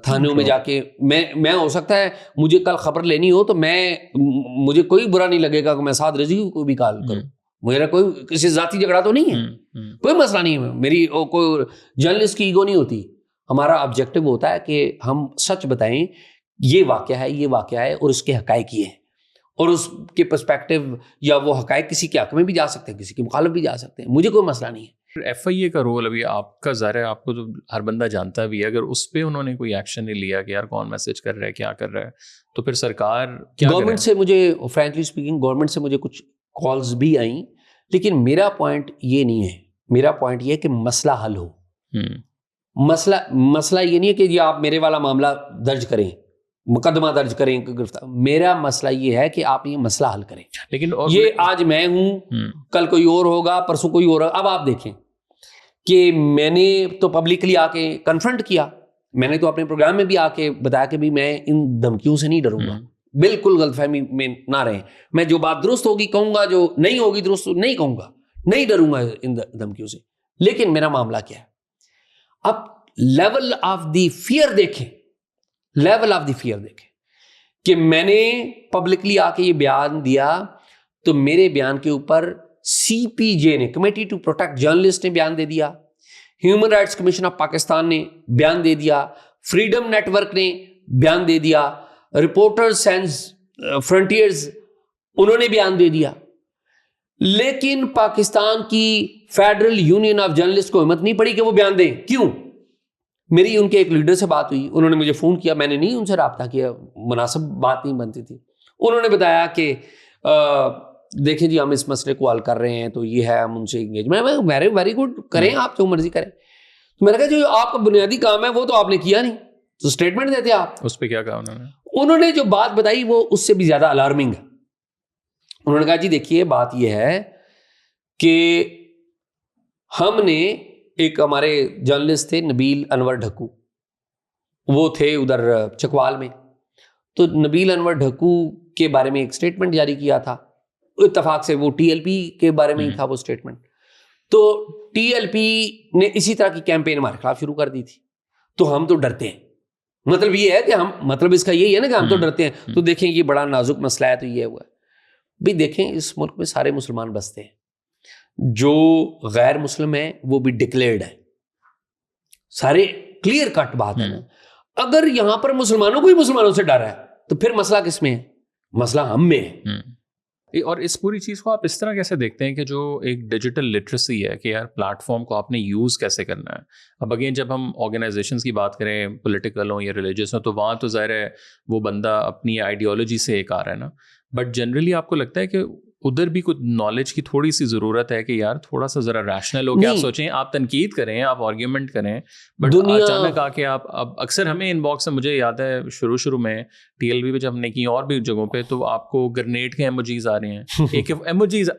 تھانوں میں جا کے میں ہو سکتا ہے مجھے کل خبر لینی ہو تو مجھے کوئی برا نہیں لگے گا کہ میں سعد رضوی کو بھی کال کروں. میرا کوئی کسی ذاتی جھگڑا تو نہیں ہے، کوئی مسئلہ نہیں ہے. میری کوئی جرنلسٹ کی ایگو نہیں ہوتی. ہمارا آبجیکٹو ہوتا ہے کہ ہم سچ بتائیں، یہ واقعہ ہے اور اس کے حقائق یہ ہیں، اور اس کے پرسپیکٹو یا وہ حقائق کسی کے حق میں بھی جا سکتے ہیں، کسی کے مخالف بھی جا سکتے ہیں. مجھے کوئی مسئلہ نہیں ہے. ایف آئی اے کا رول ابھی آپ کا ظاہر ہے، آپ کو تو ہر بندہ جانتا بھی ہے، اگر اس پہ انہوں نے کوئی ایکشن نہیں لیا کہ یار کون میسج کر رہا ہے، کیا کر رہا ہے، تو پھر سرکار کیا گورنمنٹ سے مجھے فرینکلی اسپیکنگ گورنمنٹ سے مجھے کچھ کالز بھی آئیں، لیکن میرا پوائنٹ یہ نہیں ہے. میرا پوائنٹ یہ ہے کہ مسئلہ حل ہو. مسئلہ یہ نہیں ہے کہ یہ آپ میرے والا معاملہ درج کریں، مقدمہ درج کریں گرفتار. میرا مسئلہ یہ ہے کہ آپ یہ مسئلہ حل کریں. لیکن یہ آج میں ہوں، کل کوئی اور ہوگا، پرسوں کوئی اور ہوگا. اب آپ دیکھیں کہ میں نے تو پبلکلی آ کے کنفرنٹ کیا، میں نے تو اپنے پروگرام میں بھی آ کے بتایا کہ بھی میں ان دھمکیوں سے نہیں ڈروں گا. بالکل غلط فہمی میں نہ رہیں. میں جو بات درست ہوگی کہوں گا، جو نہیں ہوگی درست نہیں کہوں گا. نہیں ڈروں گا ان دھمکیوں سے. لیکن میرا معاملہ کیا ہے؟ اب لیول آف دی فیئر دیکھیں، لیول آف دی فیئر دیکھیں کہ میں نے پبلکلی آ کے یہ بیان دیا تو میرے بیان کے اوپر سی پی جے نے، کمیٹی ٹو پروٹیکٹ جرنلسٹ نے بیان دے دیا، human rights commission of Pakistan نے بیان دے دیا، فریڈم نیٹ ورک نے بیان دے دیا، رپورٹرز سینس فرنٹیئرز انہوں نے بیان دے دیا. لیکن پاکستان کی فیڈرل یونین آف جرنلسٹ کو ہمت نہیں پڑی کہ وہ بیان دیں. کیوں؟ میری ان کے ایک لیڈر سے بات ہوئی، انہوں نے مجھے فون کیا، میں نے نہیں ان سے رابطہ کیا، مناسب بات نہیں بنتی تھی. انہوں نے بتایا کہ دیکھیں جی ہم اس مسئلے کو حل کر رہے ہیں تو یہ ہے، ہم ان سے انگیجمنٹ. ویری گڈ، کریں آپ جو مرضی کریں. تو میں نے کہا جو آپ کا بنیادی کام ہے وہ تو آپ نے کیا نہیں، تو اسٹیٹمنٹ دیتے آپ. اس پہ کیا کہا انہوں نے جو بات بتائی وہ اس سے بھی زیادہ الارمنگ ہے. انہوں نے کہا جی دیکھیے بات یہ ہے کہ ہم نے ایک ہمارے جرنلسٹ تھے نبیل انور ڈھکو، وہ تھے ادھر چکوال میں، تو نبیل انور ڈھکو کے بارے میں ایک اسٹیٹمنٹ جاری کیا تھا. اتفاق سے وہ ٹی ایل پی کے بارے میں ہی تھا وہ اسٹیٹمنٹ. تو ٹی ایل پی نے اسی طرح کی کیمپین ہمارے خلاف شروع کر دی تھی. تو ہم تو ڈرتے ہیں، مطلب یہ ہے کہ ہم، مطلب اس کا یہی ہے نا کہ ہم تو ڈرتے ہیں. تو دیکھیں یہ بڑا نازک مسئلہ ہے، تو یہ ہوا ہے بھی. دیکھیں اس ملک میں سارے مسلمان بستے ہیں، جو غیر مسلم ہیں وہ بھی ڈکلیئرڈ ہیں، سارے کلیئر کٹ بات ہے نا. اگر یہاں پر مسلمانوں کو ہی مسلمانوں سے ڈر ہے تو پھر مسئلہ کس میں ہے؟ مسئلہ ہم میں ہے. اور اس پوری چیز کو آپ اس طرح کیسے دیکھتے ہیں کہ جو ایک ڈیجیٹل لٹریسی ہے کہ یار پلیٹ فارم کو آپ نے یوز کیسے کرنا ہے. اب اگین جب ہم آرگنائزیشنس کی بات کریں، پولیٹیکل ہوں یا ریلیجیس ہوں، تو وہاں تو ظاہر ہے وہ بندہ اپنی آئیڈیالوجی سے ایک آ رہا ہے نا. بٹ جنرلی آپ کو لگتا ہے کہ ادھر بھی کچھ نالج کی تھوڑی سی ضرورت ہے کہ یار تھوڑا سا ذرا ریشنل ہو کے آپ سوچیں, آپ تنقید کریں, آپ آرگیومنٹ کریں, بٹ اچانک آ کے آپ اب اکثر ہمیں ان باکس میں, مجھے یاد ہے شروع میں ٹی ایل بی پہ جب ہم نے کی اور بھی جگہوں پہ, تو آپ کو گرنیڈ کے ایموجیز آ رہے ہیں, ایک emojis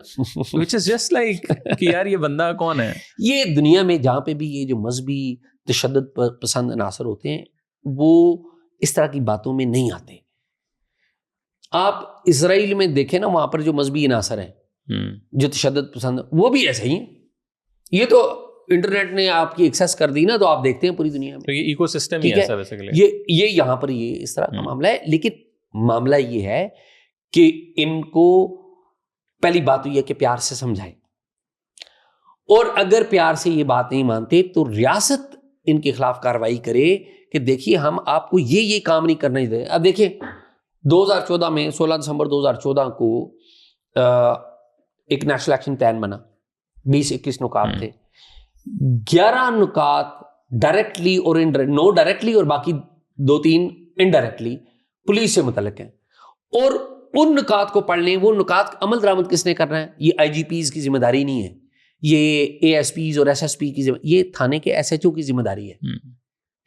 which is just like کہ یار یہ بندہ کون ہے. یہ دنیا میں جہاں پہ بھی یہ جو مذہبی تشدد پسند عناصر ہوتے ہیں وہ اس طرح کی باتوں میں نہیں آتے. آپ اسرائیل میں دیکھیں نا, وہاں پر جو مذہبی عناصر ہیں جو تشدد پسند, وہ بھی ایسے ہی ہیں. یہ تو انٹرنیٹ نے آپ کی ایکسیس کر دی نا, تو آپ دیکھتے ہیں پوری دنیا میں. تو یہ ایکو سسٹم ہی ایسا بیسیکلی. یہ یہاں پر یہ اس طرح کا معاملہ ہے. لیکن معاملہ یہ ہے کہ ان کو پہلی بات تو یہ کہ پیار سے سمجھائیں, اور اگر پیار سے یہ بات نہیں مانتے تو ریاست ان کے خلاف کارروائی کرے کہ دیکھیے ہم آپ کو یہ کام نہیں کرنا دیں. اب دیکھیں 2014 میں 16 دسمبر 2014 کو ایک نیشنل ایکشن پلان بنا, 20-21 نکات تھے. 11 نکات ڈائریکٹلی اور نو ڈائریکٹلی اور باقی 2-3 انڈائریکٹلی پولیس سے متعلق ہیں. اور ان نکات کو پڑھ لیں, وہ نکات عمل درآمد کس نے کرنا ہے؟ یہ آئی جی پیز کی ذمہ داری نہیں ہے, یہ اے ایس پیز اور ایس ایس پی کی یہ تھانے کے ایس ایچ او کی ذمہ داری ہے.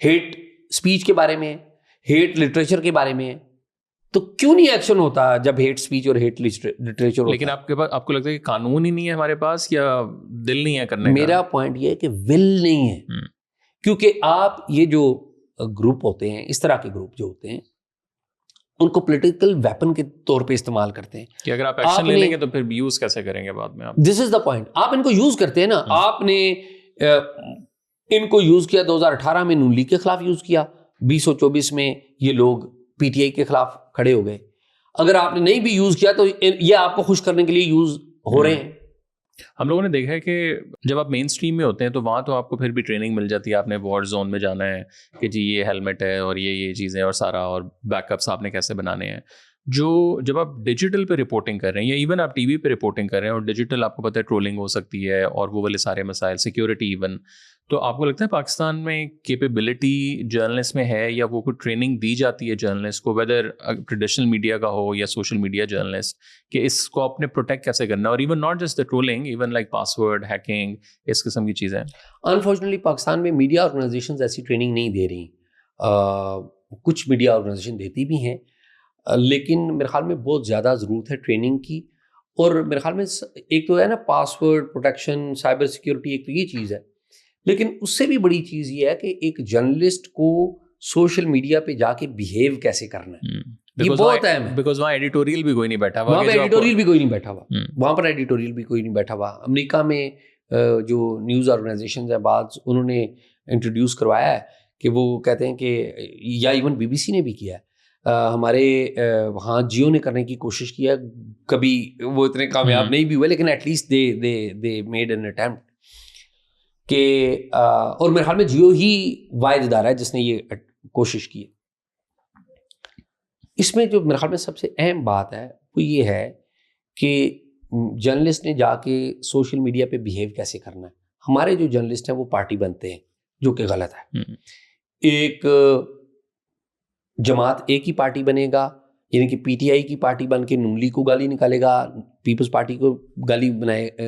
ہیٹ اسپیچ کے بارے میں, ہیٹ لٹریچر کے بارے میں, تو کیوں نہیں ایکشن ہوتا جب ہیٹ اسپیچ اور ہیٹ لٹریچر ہوتا؟ لیکن آپ کے پاس, آپ کو لگتا ہے کہ قانون ہی نہیں ہے ہمارے پاس, یا دل نہیں ہے کرنے کا؟ میرا پوائنٹ یہ ہے کہ ول نہیں ہے. کیونکہ آپ یہ جو گروپ ہوتے ہیں, اس طرح کے گروپ جو ہوتے ہیں, ان کو پولیٹیکل ویپن کے طور پہ استعمال کرتے ہیں کہ اگر آپ ایکشن لے لیں گے تو پھر یوز کیسے کریں گے بعد میں آپ. دس از دا پوائنٹ. آپ ان کو یوز کرتے ہیں نا. آپ نے ان کو یوز کیا 2018 میں نون لیگ کے خلاف یوز کیا, 2024 میں یہ لوگ پی ٹی آئی کے خلاف کھڑے ہو گئے. اگر آپ نے نہیں بھی یوز کیا تو یہ آپ کو خوش کرنے کے لیے یوز ہو رہے ہیں. ہم لوگوں نے دیکھا ہے کہ جب آپ مین اسٹریم میں ہوتے ہیں تو وہاں تو آپ کو پھر بھی ٹریننگ مل جاتی ہے, آپ نے وار زون میں جانا ہے کہ جی یہ ہیلمٹ ہے اور یہ چیزیں اور سارا, اور بیک اپس آپ نے کیسے بنانے ہیں. جب آپ ڈیجیٹل پہ رپورٹنگ کر رہے ہیں, یا ایون آپ ٹی وی پہ رپورٹنگ کر رہے ہیں, اور ڈیجیٹل آپ کو پتہ ہے ٹرولنگ ہو سکتی ہے اور وہ والے سارے مسائل, سیکیورٹی ایون, تو آپ کو لگتا ہے پاکستان میں کیپیبلٹی جرنلسٹ میں ہے, یا وہ کوئی ٹریننگ دی جاتی ہے جرنلسٹ کو, ویدر ٹریڈیشنل میڈیا کا ہو یا سوشل میڈیا جرنلسٹ, کہ اس کو آپ نے پروٹیکٹ کیسے کرنا ہے, اور even not just the trolling, even like password hacking, اس قسم کی چیزیں. انفارچونیٹلی پاکستان میں میڈیا آرگنائزیشنز ایسی ٹریننگ نہیں دے رہی. کچھ میڈیا آرگنائزیشن دیتی بھی ہیں, لیکن میرے خیال میں بہت زیادہ ضرورت ہے ٹریننگ کی. اور میرے خیال میں ایک تو ہے نا پاسورڈ پروٹیکشن, سائبر سیکیورٹی, ایک تو یہ چیز ہے, لیکن اس سے بھی بڑی چیز یہ ہے کہ ایک جرنلسٹ کو سوشل میڈیا پہ جا کے بیہیو کیسے کرنا ہے, یہ بہت اہم ہے. بیکاز وہاں ایڈیٹوریل بھی کوئی نہیں بیٹھا ہوا, وہاں پر ایڈیٹوریل بھی کوئی نہیں بیٹھا ہوا. امریکہ میں جو نیوز آرگنائزیشنز ہیں بعض, انہوں نے انٹروڈیوس کروایا ہے کہ وہ کہتے ہیں کہ, یا ایون بی بی سی نے بھی کیا ہے, ہمارے وہاں جیو نے کرنے کی کوشش کی ہے, کبھی وہ اتنے کامیاب نہیں بھی ہوئے, لیکن at least they made an attempt کہ, اور میرے خیال میں جیو ہی واحد ادارہ ہے جس نے یہ کوشش کی. اس میں جو میرے خیال میں سب سے اہم بات ہے وہ یہ ہے کہ جرنلسٹ نے جا کے سوشل میڈیا پہ بیہیو کیسے کرنا ہے. ہمارے جو جرنلسٹ ہیں وہ پارٹی بنتے ہیں, جو کہ غلط ہے. ایک جماعت ایک ہی پارٹی بنے گا, یعنی کہ پی ٹی آئی کی پارٹی بن کے نون لیگ کو گالی نکالے گا, پیپلز پارٹی کو گالی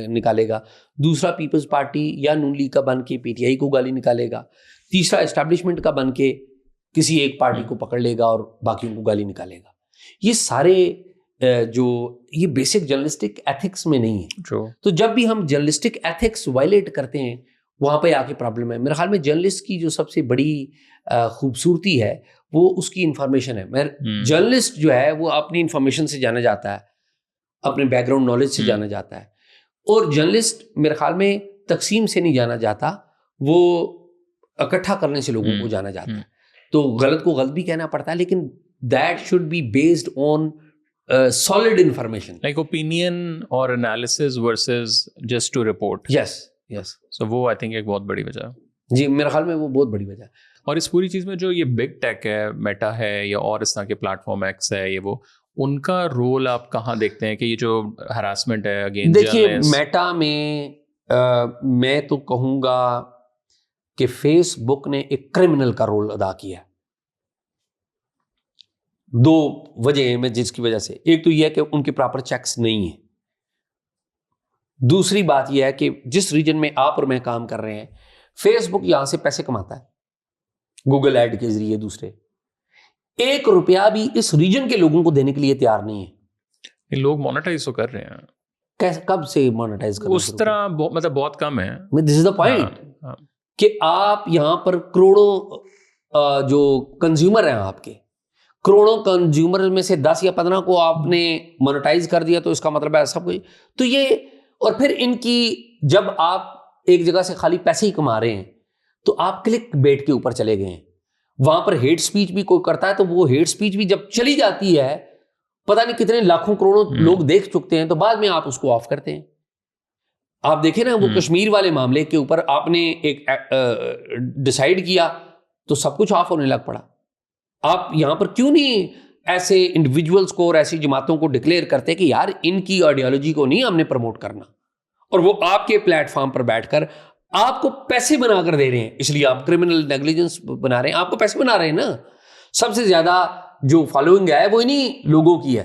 نکالے گا. دوسرا پیپلز پارٹی یا نون لیگ کا بن کے پی ٹی آئی کو گالی نکالے گا. تیسرا اسٹیبلشمنٹ کا بن کے کسی ایک پارٹی کو پکڑ لے گا اور باقیوں کو گالی نکالے گا. یہ سارے جو یہ بیسک جرنلسٹک ایتھکس میں نہیں ہے. تو جب بھی ہم جرنلسٹک ایتھکس وائلیٹ کرتے ہیں وہاں پہ آ کے پرابلم ہے. میرے خیال میں جرنلسٹ کی جو سب سے بڑی خوبصورتی ہے وہ اس کی انفارمیشن ہے. جرنلسٹ جو ہے وہ اپنی انفارمیشن سے جانا جاتا ہے, اپنے بیک گراؤنڈ نالج سے جانا جاتا ہے. اور جرنلسٹ میرے خیال میں تقسیم سے نہیں جانا جاتا, وہ اکٹھا کرنے سے لوگوں کو جانا جاتا ہے. تو غلط کو غلط بھی کہنا پڑتا ہے, لیکن that should be based on solid information, like opinion or analysis versus just to report. yes so وہ I think ایک بہت بڑی وجہ ہے. جی میرے خیال میں وہ بہت بڑی وجہ ہے. اور اس پوری چیز میں جو یہ بگ ٹیک ہے, میٹا ہے یا اور اس طرح کے پلیٹ فارم ایکس ہے, یہ وہ ان کا رول آپ کہاں دیکھتے ہیں کہ یہ جو ہراسمنٹ ہے اگین؟ دیکھیے میٹا میں میں تو کہوں گا کہ فیس بک نے ایک کرمنل کا رول ادا کیا ہے. دو وجہ ہیں میں جس کی وجہ سے, ایک تو یہ ہے کہ ان کے پراپر چیکس نہیں ہیں, دوسری بات یہ ہے کہ جس ریجن میں آپ اور میں کام کر رہے ہیں، فیس بک یہاں سے پیسے کماتا ہے گوگل ایڈ کے ذریعے، دوسرے 1 روپیہ بھی اس ریجن کے لوگوں کو دینے کے لیے تیار نہیں ہے. لوگ مانیٹائز تو کر رہے ہیں. کب سے مانیٹائز کرنا؟ اس طرح مطلب بہت کم ہے. دس از دا پوائنٹ کہ آپ یہاں پر کروڑوں جو کنزیومر ہیں آپ کے، کروڑوں کنزیومر میں سے 10 یا 15 کو آپ نے مانیٹائز کر دیا، تو اس کا مطلب ہے سب کچھ. تو یہ، اور پھر ان کی جب آپ ایک جگہ سے خالی پیسے ہی کما رہے ہیں تو آپ کلک بیٹ کے اوپر چلے گئے ہیں. وہاں پر ہیٹ سپیچ بھی کوئی کرتا ہے تو وہ ہیٹ سپیچ بھی جب چلی جاتی ہے، پتہ نہیں کتنے لاکھوں کروڑوں لوگ دیکھ چکتے ہیں، تو بعد میں آپ اس کو آف کرتے ہیں. آپ دیکھیں نا وہ کشمیر والے معاملے کے اوپر آپ نے ایک ڈیسائیڈ کیا تو سب کچھ آف ہونے لگ پڑا. آپ یہاں پر کیوں نہیں ایسے انڈیویجولز کو اور ایسی جماعتوں کو ڈکلیئر کرتے کہ یار ان کی آئیڈیالوجی کو نہیں ہم نے پروموٹ کرنا، اور وہ آپ کے پلیٹ فارم پر بیٹھ کر آپ کو پیسے بنا کر دے رہے ہیں، اس لیے آپ کرمنل نیگلیجنس بنا رہے ہیں، آپ کو پیسے بنا رہے ہیں نا. سب سے زیادہ جو فالوئنگ ہے وہ انہی لوگوں کی ہے،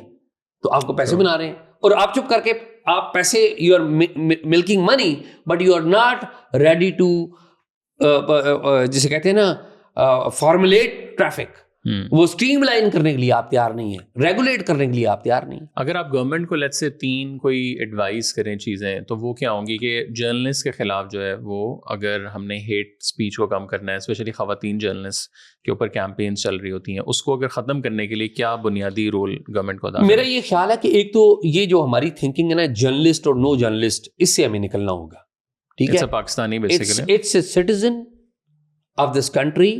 تو آپ کو پیسے بنا رہے ہیں، اور آپ چپ کر کے آپ پیسے، you are milking money but you are not ready to, جسے کہتے ہیں نا فارمولیٹ ٹریفک. وہ اسٹریم لائن کرنے کے لیے آپ تیار نہیں ہیں، ریگولیٹ کرنے کے لیے آپ تیار نہیں ہیں. اگر آپ گورنمنٹ کو لیٹس سے 3 کوئی ایڈوائز کریں چیزیں، تو وہ کیا ہوں گی کہ جرنلسٹ کے خلاف جو ہے وہ، اگر ہم نے ہیٹ سپیچ کو کم کرنا ہے، اسپیشلی خواتین جرنلسٹ کے اوپر کیمپینز چل رہی ہوتی ہیں، اس کو اگر ختم کرنے کے لیے کیا بنیادی رول گورنمنٹ کو ادا کرنا؟ میرا یہ خیال ہے کہ ایک تو یہ جو ہماری تھنکنگ ہے نا، جرنلسٹ اور نو جرنلسٹ، اس سے ہمیں نکلنا ہوگا. ٹھیک ہے، Pakistani basically it's a citizen of this country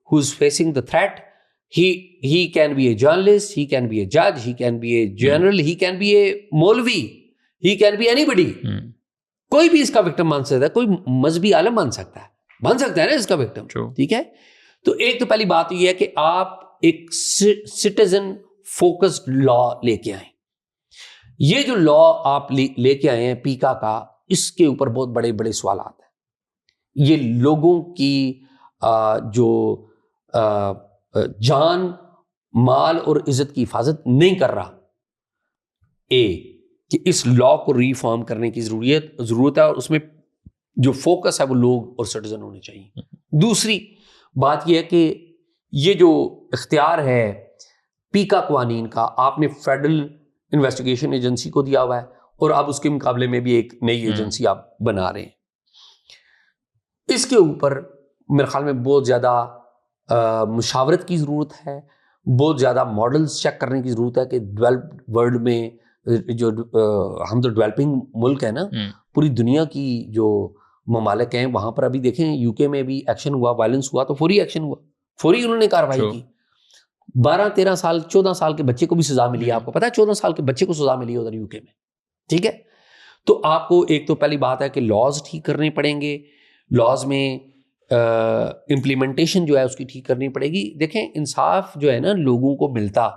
who is facing the threat. He can be a journalist, he can be a judge, he can be a general, he can be a Maulvi, he can be anybody. کوئی بھی اس کا victim بن سکتا ہے، کوئی مذہبی عالم بن سکتا ہے نا اس کا وکٹم. ٹھیک ہے، تو ایک تو پہلی بات یہ ہے کہ آپ ایک سٹیزن فوکسڈ لا لے کے آئیں. یہ جو لا آپ لے کے آئے ہیں پیکا کا، اس کے اوپر بہت بڑے بڑے سوالات ہیں. یہ لوگوں کی جو جان، مال اور عزت کی حفاظت نہیں کر رہا. کہ اس لا کو ریفارم کرنے کی ضرورت ہے، اور اس میں جو فوکس ہے وہ لوگ اور سٹیزن ہونے چاہیے. دوسری بات یہ ہے کہ یہ جو اختیار ہے پیکا قوانین کا، آپ نے فیڈرل انویسٹیگیشن ایجنسی کو دیا ہوا ہے، اور اب اس کے مقابلے میں بھی ایک نئی ایجنسی آپ بنا رہے ہیں. اس کے اوپر میرے خیال میں بہت زیادہ مشاورت کی ضرورت ہے، بہت زیادہ ماڈلز چیک کرنے کی ضرورت ہے کہ ڈیولپڈ ورلڈ میں جو ہم تو ڈیولپنگ ملک ہے نا، پوری دنیا کی جو ممالک ہیں وہاں پر ابھی دیکھیں یو کے میں بھی ایکشن ہوا، وائلنس ہوا تو فوری ایکشن ہوا، فوری انہوں نے کارروائی کی. 12-13 سال 14 سال کے بچے کو بھی سزا ملی ہے. آپ کو پتا ہے 14 سال کے بچے کو سزا ملی ہے ادھر یو کے میں. ٹھیک ہے، تو آپ کو ایک تو پہلی بات ہے کہ لاز ٹھیک کرنے پڑیں گے، لاز میں امپلیمنٹیشن جو ہے اس کی ٹھیک کرنی پڑے گی. دیکھیں انصاف جو ہے نا لوگوں کو ملتا،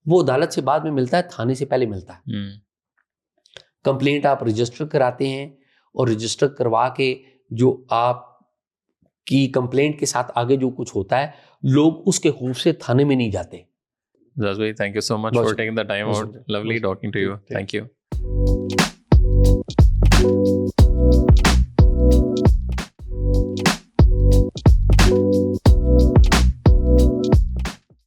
وہ عدالت سے بعد میں ملتا ہے، تھانے سے پہلے ملتا ہے. کمپلینٹ آپ رجسٹر کراتے ہیں، اور رجسٹر کروا کے جو آپ کی کمپلینٹ کے ساتھ آگے جو کچھ ہوتا ہے، لوگ اس کے خوف سے تھانے میں نہیں جاتے. Zaz bhai, thank you so much for taking the time out. Lovely talking to you. Thank you.